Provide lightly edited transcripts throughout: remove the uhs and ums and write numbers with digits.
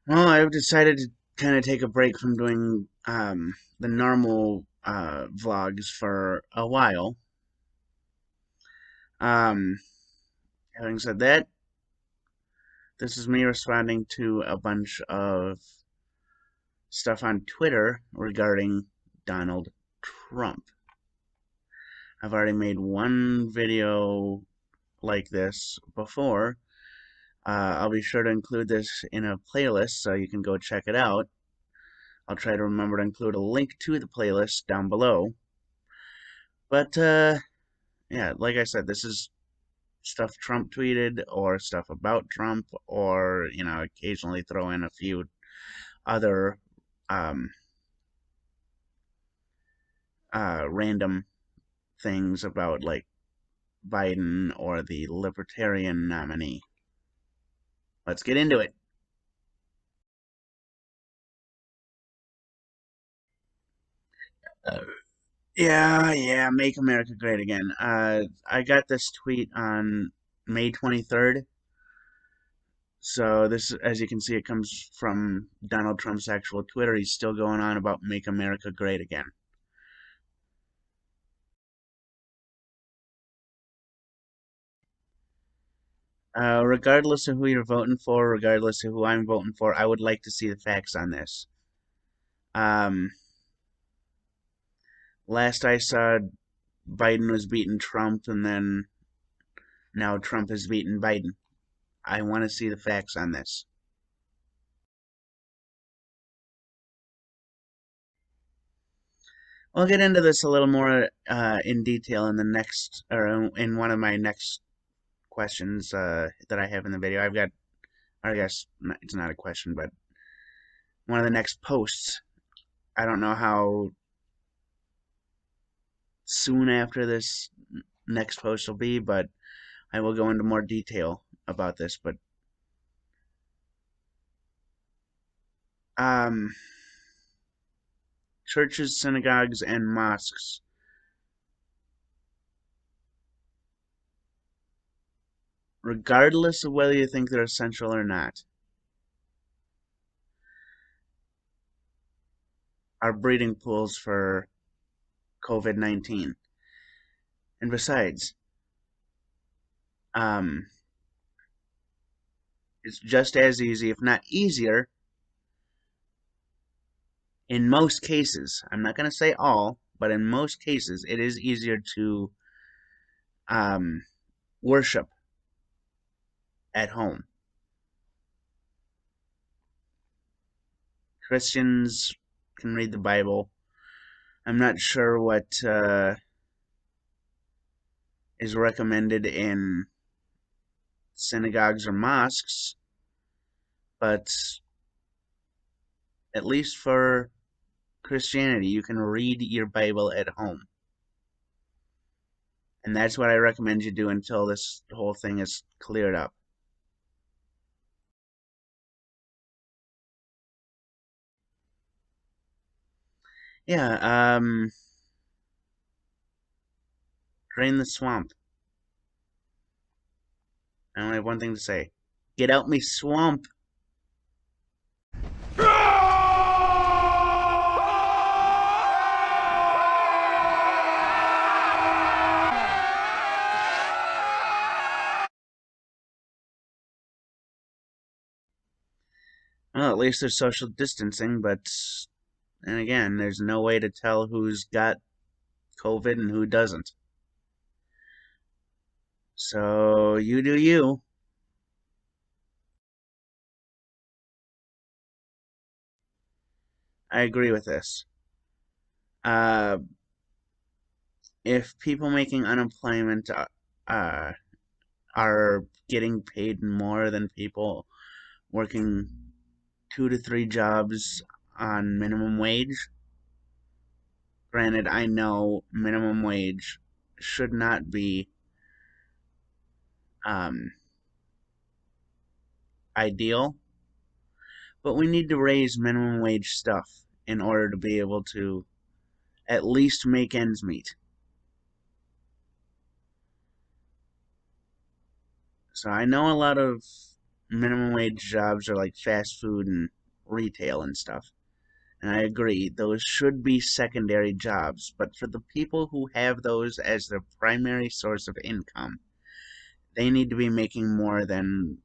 Well, I've decided to kind of take a break from doing the normal vlogs for a while. Um, Having said that, this is me responding to a bunch of stuff on Twitter regarding Donald Trump. I've already made one video like this before. I'll be sure to include this in a playlist so you can go check it out. I'll try to remember to include a link to the playlist down below. But yeah, like I said, this is stuff Trump tweeted or stuff about Trump, or occasionally throw in a few other um, random things about like Biden or the Libertarian nominee. Let's get into it. Uh, yeah, make America great again. I got this tweet on May 23rd. So this, as you can see, it comes from Donald Trump's actual Twitter. He's still going on about make America great again. Regardless of who you're voting for, regardless of who I'm voting for, I would like to see the facts on this. Um, Last I saw, Biden was beating Trump, and then now Trump is beating Biden. I want to see the facts on this. I'll get into this a little more in detail in the next, or in one of my next questions that I have in the video. I guess it's not a question, but one of the next posts. I don't know how soon after this next post will be, but I will go into more detail about this. But um, churches, synagogues, and mosques, regardless of whether you think they're essential or not, are breeding pools for COVID-19. And besides, um, it's just as easy, if not easier, in most cases. I'm not going to say all, but in most cases, it is easier to um, worship at home. Christians can read the Bible. I'm not sure what is recommended in synagogues or mosques, but at least for Christianity, you can read your Bible at home. And that's what I recommend you do until this whole thing is cleared up. Yeah, drain the swamp. I only have one thing to say. Get out me swamp. Well, at least there's social distancing, but and again, there's no way to tell who's got COVID and who doesn't. So you do you. I agree with this. Uh, if people making unemployment uh, are getting paid more than people working 2 to 3 jobs on minimum wage, granted, I know minimum wage should not be um, ideal, but we need to raise minimum wage stuff in order to be able to at least make ends meet. So I know a lot of minimum wage jobs are like fast food and retail and stuff. And I agree, those should be secondary jobs, but for the people who have those as their primary source of income, they need to be making more than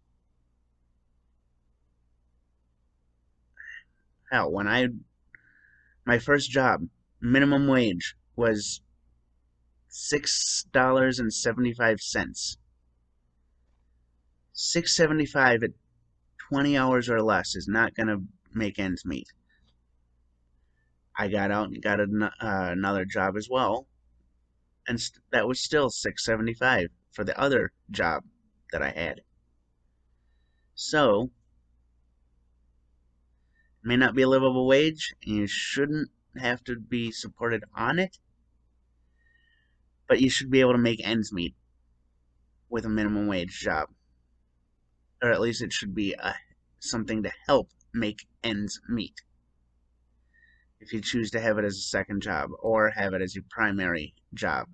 hell. My first job, minimum wage was $6.75. $6.75 at 20 hours or less is not gonna make ends meet. I got out and got another job as well, and that was still $6.75 for the other job that I had. So, it may not be a livable wage, and you shouldn't have to be supported on it, but you should be able to make ends meet with a minimum wage job. Or at least it should be something to help make ends meet. If you choose to have it as a second job or have it as your primary job.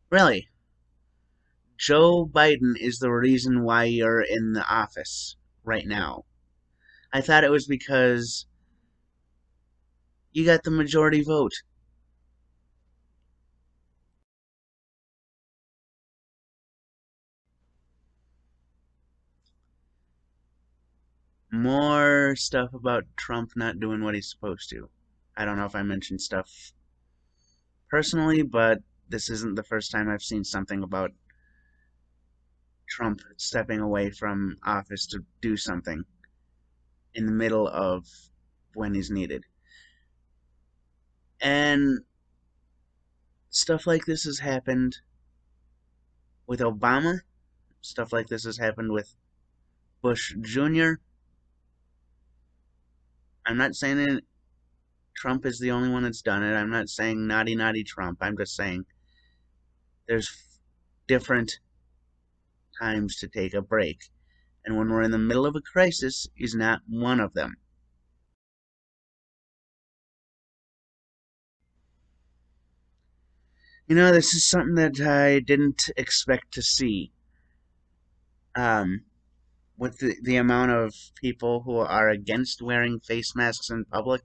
Really, Joe Biden is the reason why you're in the office right now. I thought it was because you got the majority vote. More stuff about Trump not doing what he's supposed to. I don't know if I mentioned stuff personally, but this isn't the first time I've seen something about Trump stepping away from office to do something in the middle of when he's needed. And stuff like this has happened with Obama. Stuff like this has happened with Bush Jr. I'm not saying that Trump is the only one that's done it. I'm not saying naughty, naughty Trump. I'm just saying there's different times to take a break. And when we're in the middle of a crisis, is not one of them. This is something that I didn't expect to see. Um, with the amount of people who are against wearing face masks in public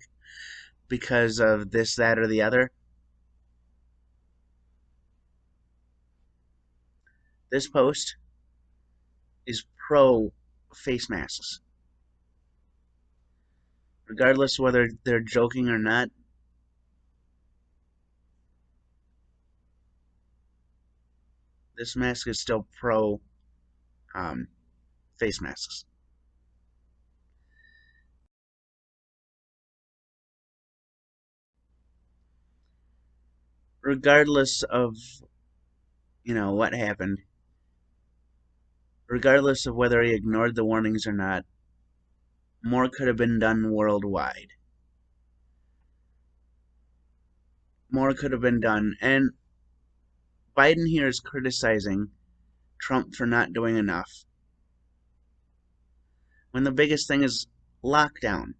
because of this, that, or the other. This post is pro face masks. Regardless whether they're joking or not, this mask is still pro um, face masks. Regardless of, what happened, regardless of whether he ignored the warnings or not, more could have been done worldwide. More could have been done. And Biden here is criticizing Trump for not doing enough, when the biggest thing is lockdown.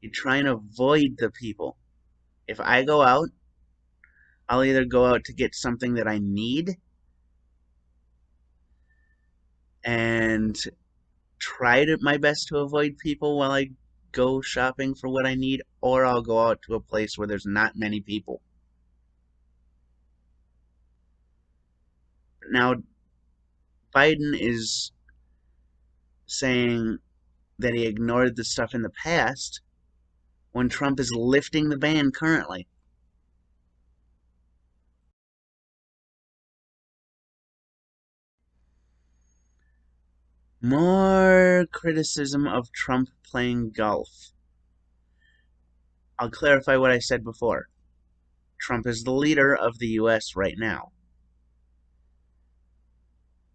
You try and avoid the people. If I go out, I'll either go out to get something that I need and try my best to avoid people while I go shopping for what I need, or I'll go out to a place where there's not many people. Now, Biden is saying that he ignored the stuff in the past when Trump is lifting the ban currently. More criticism of Trump playing golf. I'll clarify what I said before. Trump is the leader of the US right now.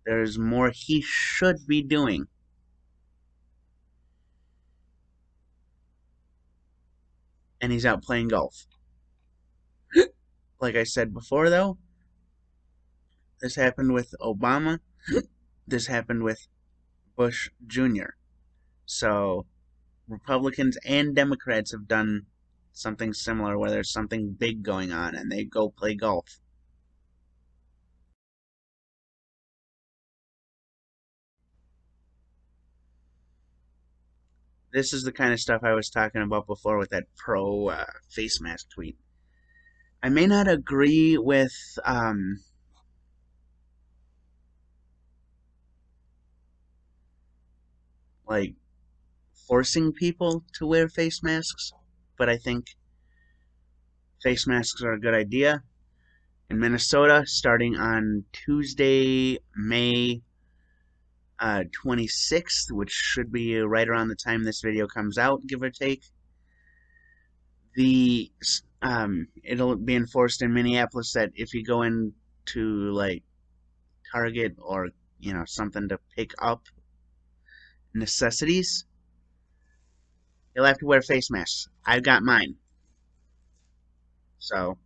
There's more he should be doing. And he's out playing golf. Like I said before, though, this happened with Obama. This happened with Bush Jr. So, Republicans and Democrats have done something similar where there's something big going on and they go play golf. This is the kind of stuff I was talking about before with that pro face mask tweet. I may not agree with like forcing people to wear face masks, but I think face masks are a good idea. In Minnesota, starting on Tuesday, May 26th, which should be right around the time this video comes out, give or take. It'll be enforced in Minneapolis that if you go into like Target or something to pick up necessities, you'll have to wear face masks. I've got mine, so.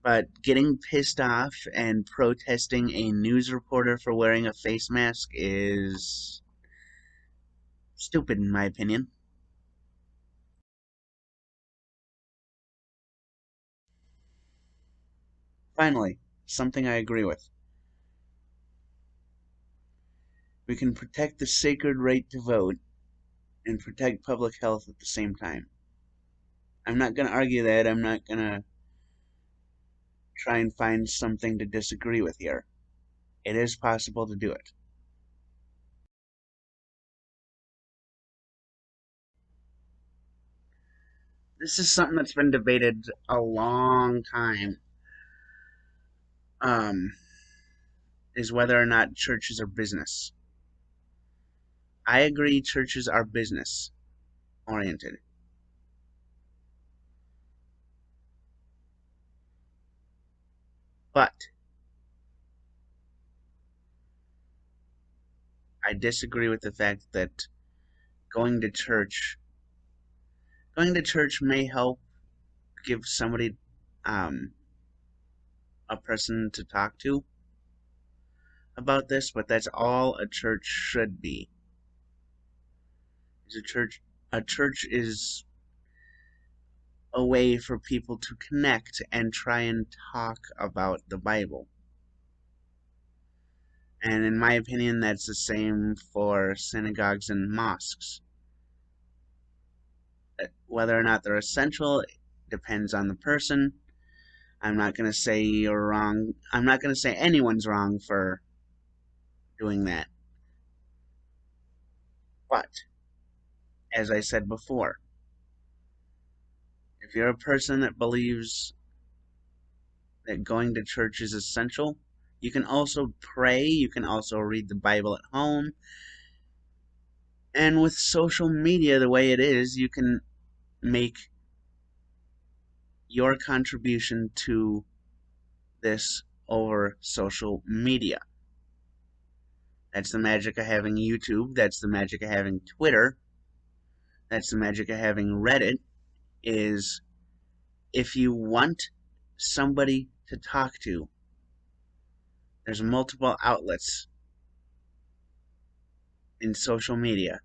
But getting pissed off and protesting a news reporter for wearing a face mask is stupid, in my opinion. Finally, something I agree with. We can protect the sacred right to vote and protect public health at the same time. I'm not going to argue that. I'm not going to try and find something to disagree with here. It is possible to do it. This is something that's been debated a long time. Is whether or not churches are business. I agree churches are business oriented. But I disagree with the fact that going to church may help give somebody a person to talk to about this, but that's all a church should be. A church is a way for people to connect and try and talk about the Bible. And in my opinion, that's the same for synagogues and mosques. Whether or not they're essential depends on the person. I'm not going to say you're wrong. I'm not going to say anyone's wrong for doing that. But, as I said before, if you're a person that believes that going to church is essential, you can also pray, you can also read the Bible at home, and with social media the way it is, you can make your contribution to this over social media. That's the magic of having YouTube, that's the magic of having Twitter, that's the magic of having Reddit, is if you want somebody to talk to, there's multiple outlets in social media.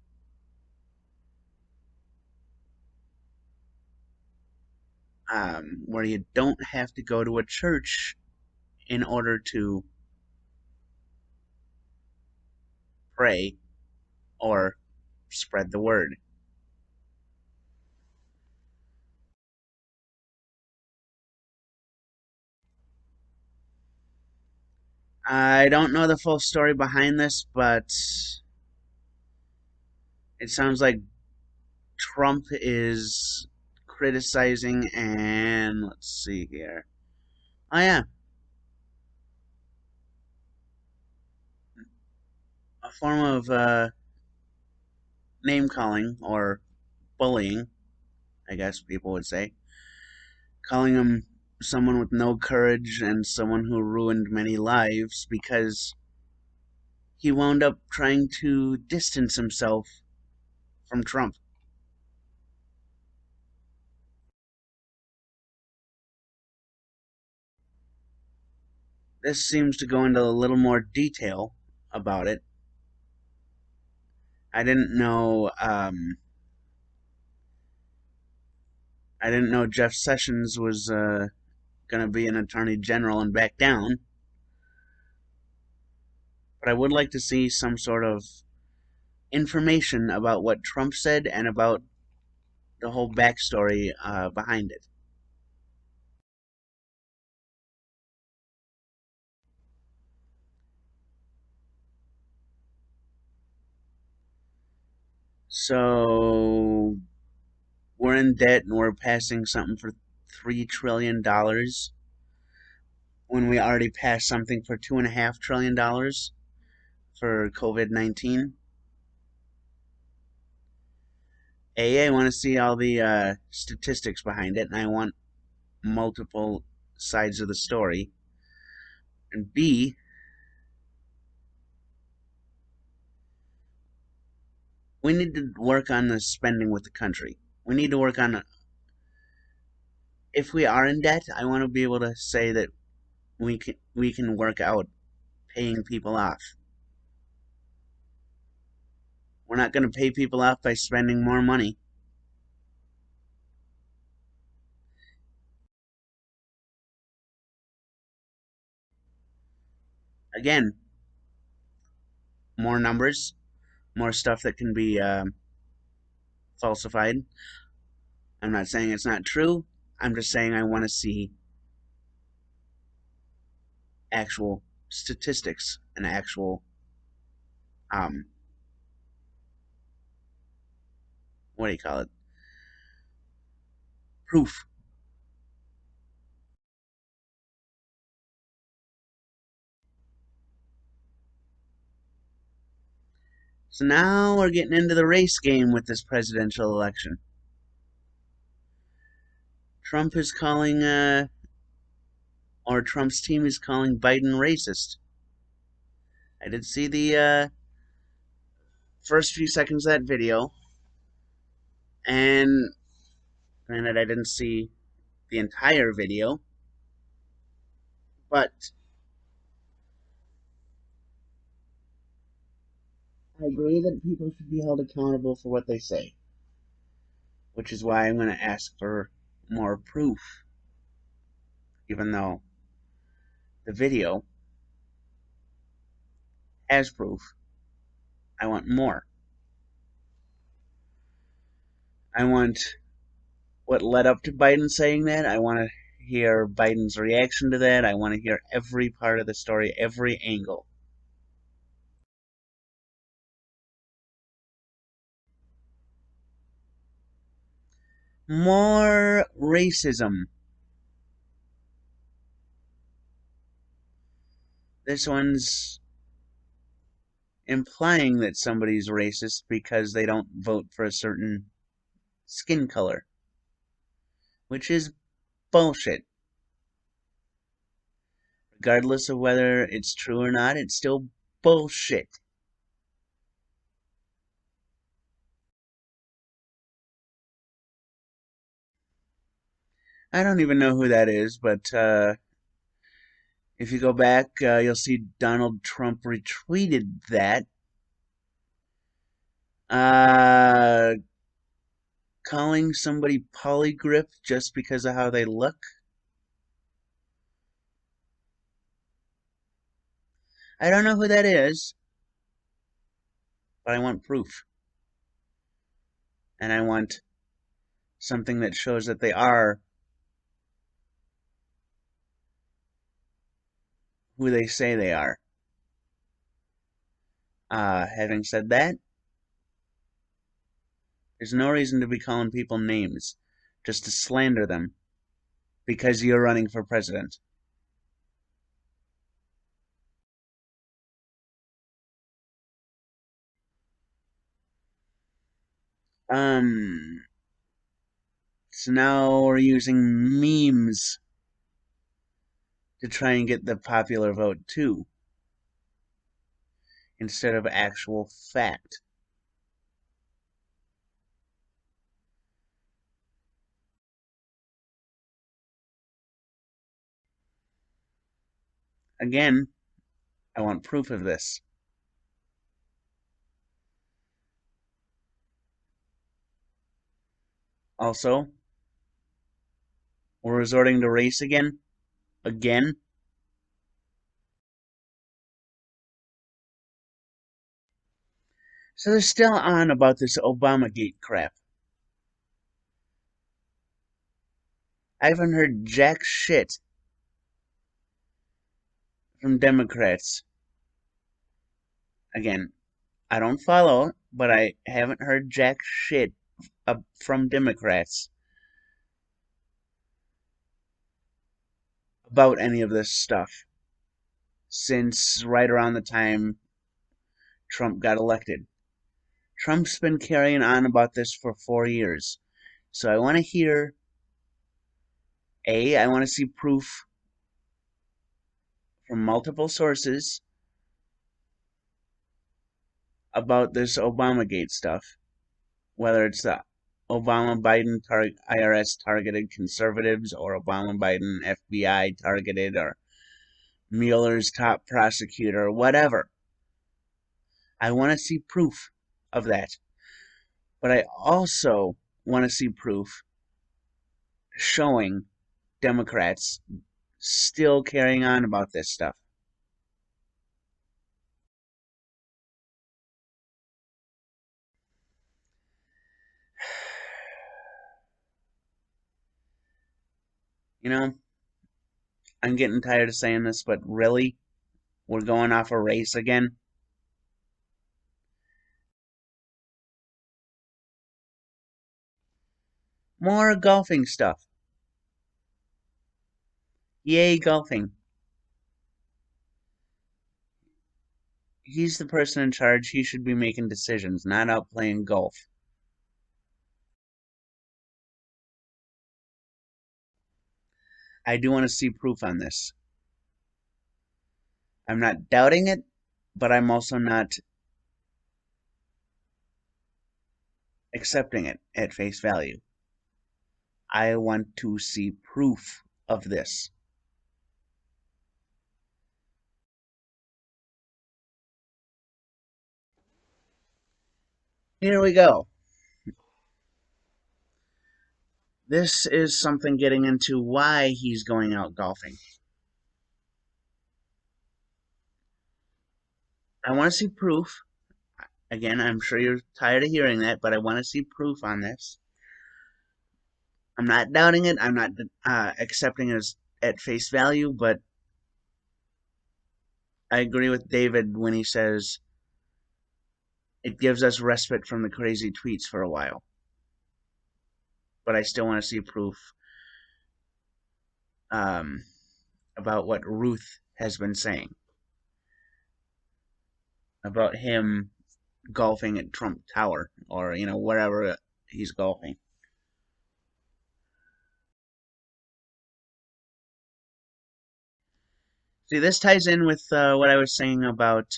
Where you don't have to go to a church in order to pray or spread the word. I don't know the full story behind this, but it sounds like Trump is criticizing, and let's see here. Oh, yeah. A form of name calling or bullying, I guess people would say. Calling him someone with no courage and someone who ruined many lives because he wound up trying to distance himself from Trump. This seems to go into a little more detail about it. I didn't know. I didn't know Jeff Sessions was going to be an attorney general and back down. But I would like to see some sort of information about what Trump said and about the whole backstory behind it. So we're in debt and we're passing something for $3 trillion when we already passed something for $2.5 trillion for COVID-19. I want to see all the statistics behind it, and I want multiple sides of the story. And B, we need to work on the spending with the country. We need to work on, if we are in debt, I want to be able to say that we can work out paying people off. We're not going to pay people off by spending more money. Again, more numbers, more stuff that can be falsified. I'm not saying it's not true. I'm just saying I want to see actual statistics and actual um what do you call it? Proof. So now we're getting into the race game with this presidential election. Trump is calling or Trump's team is calling Biden racist. I did see the first few seconds of that video, and granted I didn't see the entire video, but I agree that people should be held accountable for what they say, which is why I'm going to ask for more proof, even though the video has proof. I want more. I want what led up to Biden saying that. I want to hear Biden's reaction to that. I want to hear every part of the story, every angle. More racism. This one's implying that somebody's racist because they don't vote for a certain skin color, which is bullshit. Regardless of whether it's true or not, it's still bullshit. I don't even know who that is, but if you go back, you'll see Donald Trump retweeted that, uh, calling somebody polygrip just because of how they look. I don't know who that is, but I want proof. And I want something that shows that they are who they say they are. Having said that, there's no reason to be calling people names just to slander them because you're running for president. Um, so now we're using memes to try and get the popular vote too, instead of actual fact. Again, I want proof of this. Also, we're resorting to race again. Again. So they're still on about this Obamagate crap. I haven't heard jack shit from Democrats. Again, I don't follow, but I haven't heard jack shit from Democrats about any of this stuff since right around the time Trump got elected. Trump's been carrying on about this for 4 years. So I want to hear, I want to see proof from multiple sources about this Obamagate stuff, whether it's the Obama Biden IRS targeted conservatives or Obama Biden FBI targeted or Mueller's top prosecutor or whatever. I want to see proof of that. But I also want to see proof showing Democrats still carrying on about this stuff. You know, I'm getting tired of saying this, but really? We're going off a race again? More golfing stuff. Yay, golfing. He's the person in charge. He should be making decisions, not out playing golf. I do want to see proof on this. I'm not doubting it, but I'm also not accepting it at face value. I want to see proof of this. Here we go. This is something getting into why he's going out golfing. I want to see proof. Again, I'm sure you're tired of hearing that, but I want to see proof on this. I'm not doubting it. I'm not accepting it as at face value, but I agree with David when he says it gives us respite from the crazy tweets for a while. But I still want to see proof um, about what Ruth has been saying about him golfing at Trump Tower or, wherever he's golfing. See, this ties in with what I was saying about,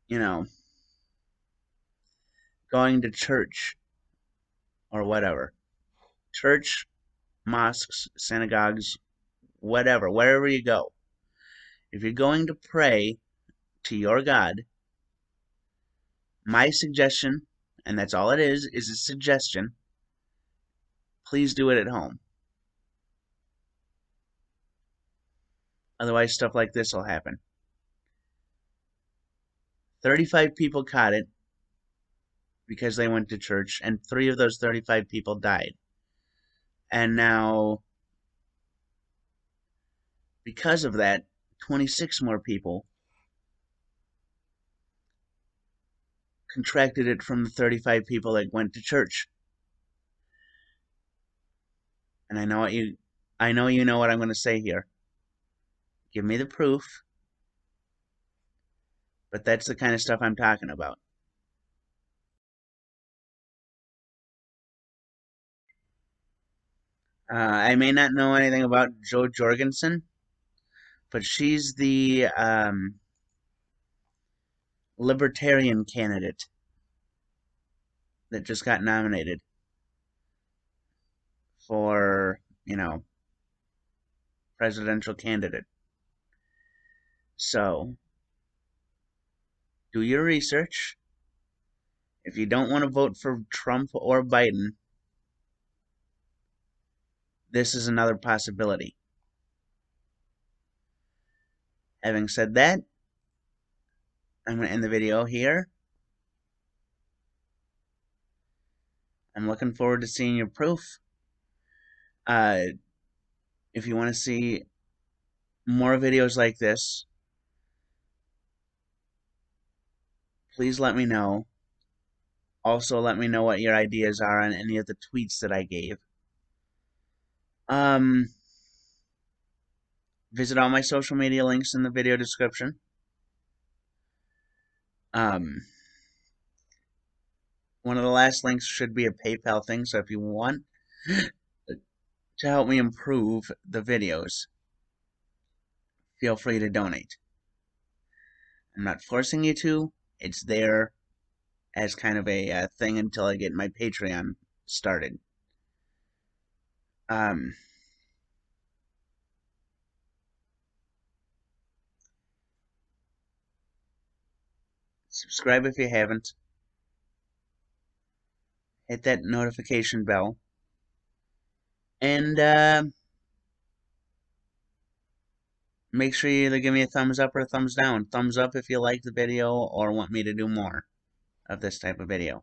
you know, going to church or whatever. Church, mosques, synagogues, whatever, wherever you go. If you're going to pray to your God, my suggestion, and that's all it is a suggestion, please do it at home. Otherwise, stuff like this will happen. 35 people caught it because they went to church, and 3 of those 35 people died. And now, because of that, 26 more people contracted it from the 35 people that went to church. And I know you know what I'm going to say here. Give me the proof. But that's the kind of stuff I'm talking about. I may not know anything about Jo Jorgensen, but she's the libertarian candidate that just got nominated for, presidential candidate. So, do your research. If you don't want to vote for Trump or Biden, this is another possibility. Having said that, I'm going to end the video here. I'm looking forward to seeing your proof. If you want to see more videos like this, please let me know. Also, let me know what your ideas are on any of the tweets that I gave. Visit all my social media links in the video description. One of the last links should be a PayPal thing, so if you want to help me improve the videos, feel free to donate. I'm not forcing you to. It's there as kind of a thing until I get my Patreon started. Subscribe if you haven't. Hit that notification bell. And make sure you either give me a thumbs up or a thumbs down. Thumbs up if you like the video or want me to do more of this type of video.